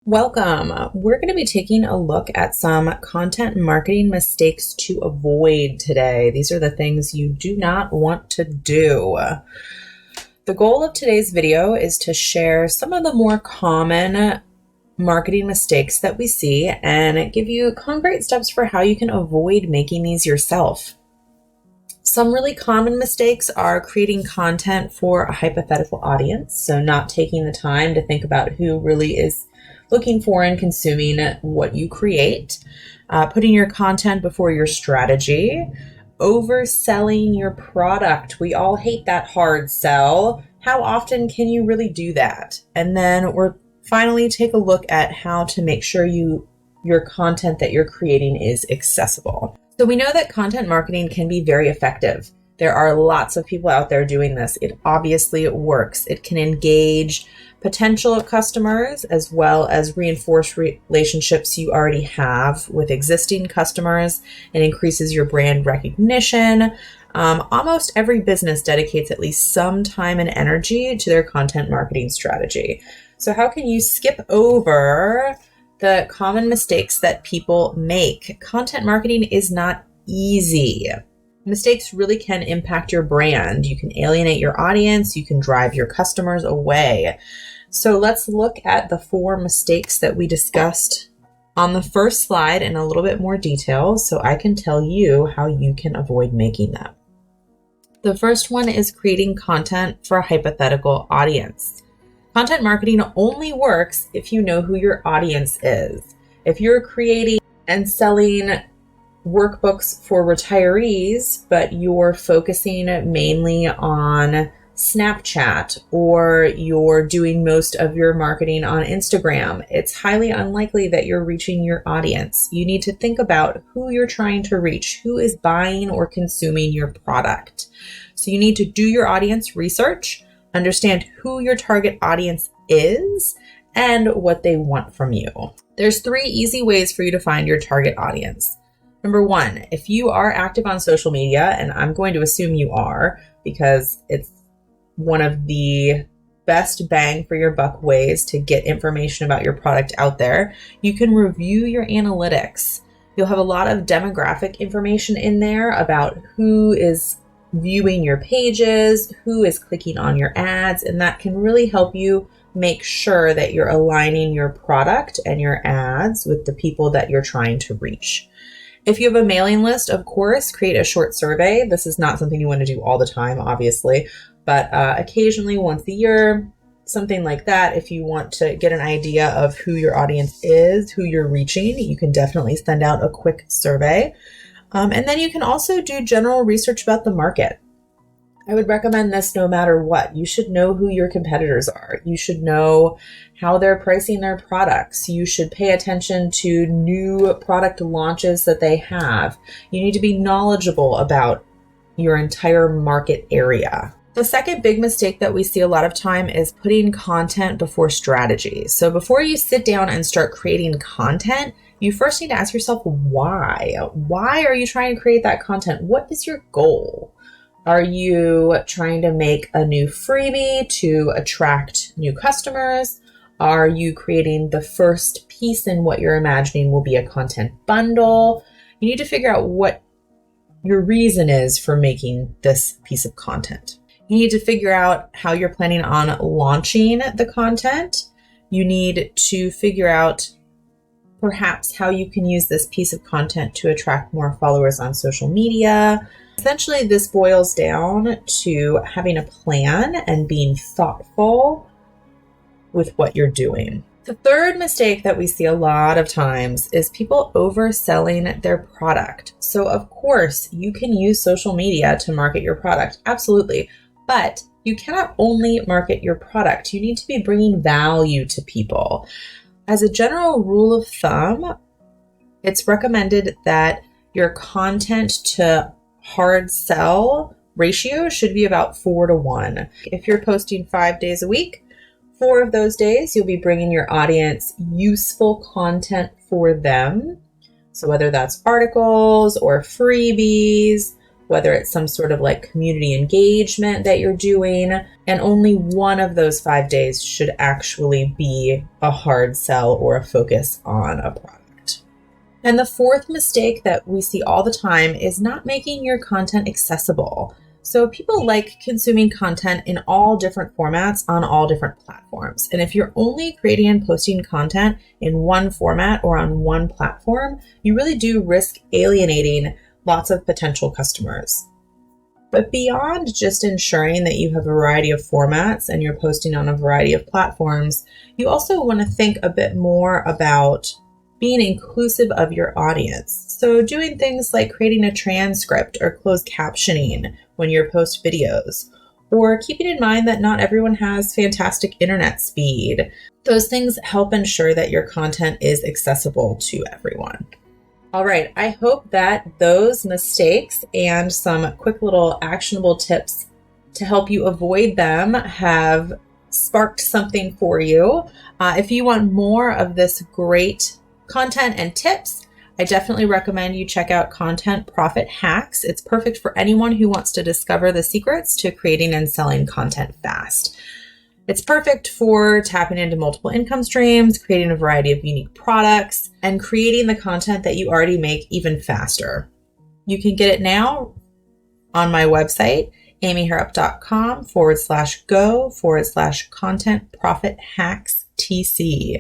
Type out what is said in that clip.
Welcome. We're going to be taking a look at some content marketing mistakes to avoid today. These are the things you do not want to do. The goal of today's video is to share some of the more common marketing mistakes that we see and give you concrete steps for how you can avoid making these yourself. Some really common mistakes are creating content for a hypothetical audience, so not taking the time to think about who really is looking for and consuming what you create, putting your content before your strategy, overselling your product. We all hate that hard sell. How often can you really do that? And then we're finally take a look at how to make sure your content that you're creating is accessible. So we know that content marketing can be very effective. There are lots of people out there doing this. It obviously works. It can engage potential customers as well as reinforce relationships you already have with existing customers. It increases your brand recognition. Almost every business dedicates at least some time and energy to their content marketing strategy. So how can you skip over the common mistakes that people make? Content marketing is not easy. Mistakes really can impact your brand. You can alienate your audience. You can drive your customers away. So let's look at the 4 mistakes that we discussed on the first slide in a little bit more detail so I can tell you how you can avoid making them. The first one is creating content for a hypothetical audience. Content marketing only works if you know who your audience is. If you're creating and selling workbooks for retirees, but you're focusing mainly on Snapchat or you're doing most of your marketing on Instagram, it's highly unlikely that you're reaching your audience. You need to think about who you're trying to reach, who is buying or consuming your product. So you need to do your audience research, understand who your target audience is and what they want from you. There's 3 easy ways for you to find your target audience. Number 1, if you are active on social media, and I'm going to assume you are because it's one of the best bang for your buck ways to get information about your product out there, you can review your analytics. You'll have a lot of demographic information in there about who is viewing your pages, who is clicking on your ads, and that can really help you make sure that you're aligning your product and your ads with the people that you're trying to reach. If you have a mailing list, of course, create a short survey. This is not something you want to do all the time, obviously, but occasionally, once a year, something like that. If you want to get an idea of who your audience is, who you're reaching, you can definitely send out a quick survey. And then you can also do general research about the market. I would recommend this no matter what. You should know who your competitors are. You should know how they're pricing their products. You should pay attention to new product launches that they have. You need to be knowledgeable about your entire market area. The second big mistake that we see a lot of time is putting content before strategy. So before you sit down and start creating content, you first need to ask yourself why. Why are you trying to create that content? What is your goal? Are you trying to make a new freebie to attract new customers? Are you creating the first piece in what you're imagining will be a content bundle? You need to figure out what your reason is for making this piece of content. You need to figure out how you're planning on launching the content. You need to figure out perhaps how you can use this piece of content to attract more followers on social media. Essentially, this boils down to having a plan and being thoughtful with what you're doing. The third mistake that we see a lot of times is people overselling their product. So of course, you can use social media to market your product. Absolutely. But you cannot only market your product. You need to be bringing value to people. As a general rule of thumb, it's recommended that your content to hard sell ratio should be about 4-to-1. If you're posting 5 days a week, 4 of those days, you'll be bringing your audience useful content for them. So whether that's articles or freebies whether it's some sort of like community engagement that you're doing. And only one of those 5 days should actually be a hard sell or a focus on a product. And the fourth mistake that we see all the time is not making your content accessible. So people like consuming content in all different formats on all different platforms. And if you're only creating and posting content in one format or on one platform, you really do risk alienating lots of potential customers. But beyond just ensuring that you have a variety of formats and you're posting on a variety of platforms, you also want to think a bit more about being inclusive of your audience. So doing things like creating a transcript or closed captioning when you post videos, or keeping in mind that not everyone has fantastic internet speed. Those things help ensure that your content is accessible to everyone. All right, I hope that those mistakes and some quick little actionable tips to help you avoid them have sparked something for you. If you want more of this great content and tips, I definitely recommend you check out Content Profit Hacks. It's perfect for anyone who wants to discover the secrets to creating and selling content fast. It's perfect for tapping into multiple income streams, creating a variety of unique products, and creating the content that you already make even faster. You can get it now on my website, amyharrop.com/go/content profit hacks TC.